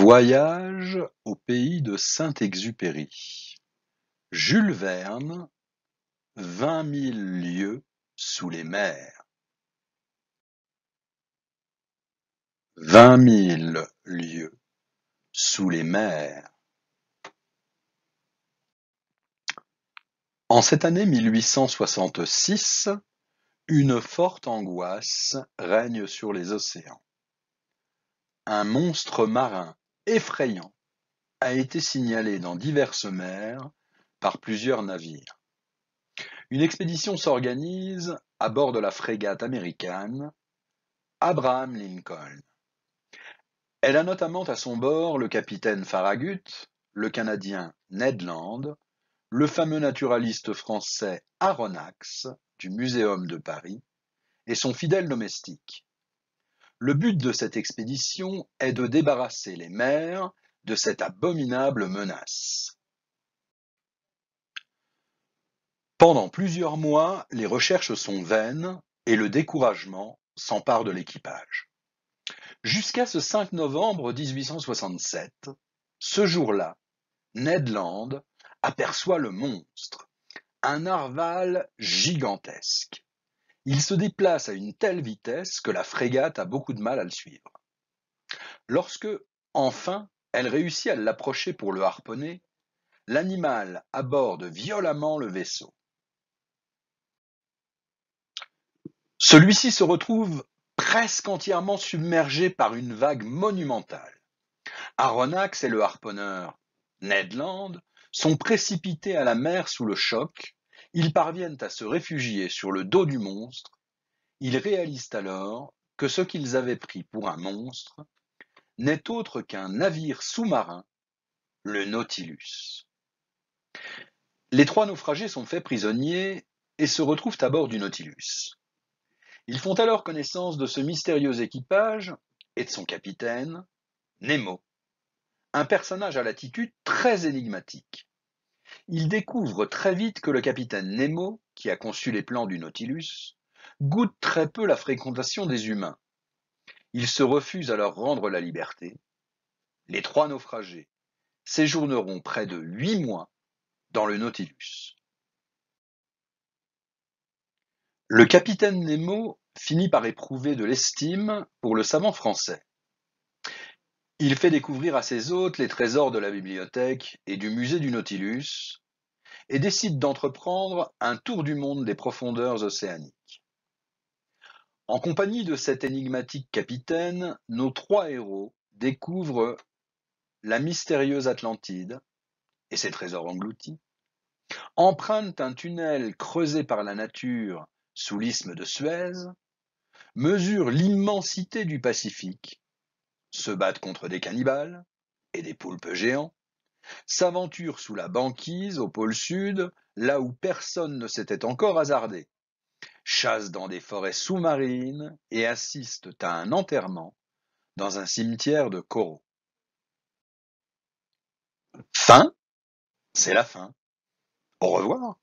Voyage au pays de Saint-Exupéry. Jules Verne, 20 000 lieues sous les mers. 20 000 lieues sous les mers. En cette année 1866, une forte angoisse règne sur les océans. Un monstre marin effrayant a été signalé dans diverses mers par plusieurs navires. Une expédition s'organise à bord de la frégate américaine Abraham Lincoln. Elle a notamment à son bord le capitaine Farragut, le Canadien Ned Land, le fameux naturaliste français Aronnax du Muséum de Paris et son fidèle domestique. Le but de cette expédition est de débarrasser les mers de cette abominable menace. Pendant plusieurs mois, les recherches sont vaines et le découragement s'empare de l'équipage. Jusqu'à ce 5 novembre 1867, ce jour-là, Ned Land aperçoit le monstre, un narval gigantesque. Il se déplace à une telle vitesse que la frégate a beaucoup de mal à le suivre. Lorsque, enfin, elle réussit à l'approcher pour le harponner, l'animal aborde violemment le vaisseau. Celui-ci se retrouve presque entièrement submergé par une vague monumentale. Aronnax et le harponneur Ned Land sont précipités à la mer sous le choc. Ils parviennent à se réfugier sur le dos du monstre. Ils réalisent alors que ce qu'ils avaient pris pour un monstre n'est autre qu'un navire sous-marin, le Nautilus. Les 3 naufragés sont faits prisonniers et se retrouvent à bord du Nautilus. Ils font alors connaissance de ce mystérieux équipage et de son capitaine, Nemo, un personnage à l'attitude très énigmatique. Ils découvrent très vite que le capitaine Nemo, qui a conçu les plans du Nautilus, goûte très peu la fréquentation des humains. Il se refuse à leur rendre la liberté. Les 3 naufragés séjourneront près de 8 mois dans le Nautilus. Le capitaine Nemo finit par éprouver de l'estime pour le savant français. Il fait découvrir à ses hôtes les trésors de la bibliothèque et du musée du Nautilus et décide d'entreprendre un tour du monde des profondeurs océaniques. En compagnie de cet énigmatique capitaine, nos 3 héros découvrent la mystérieuse Atlantide et ses trésors engloutis, empruntent un tunnel creusé par la nature sous l'isthme de Suez, mesurent l'immensité du Pacifique, se battent contre des cannibales et des poulpes géants, s'aventurent sous la banquise au pôle sud, là où personne ne s'était encore hasardé, chassent dans des forêts sous-marines et assistent à un enterrement dans un cimetière de coraux. Fin, c'est la fin. Au revoir.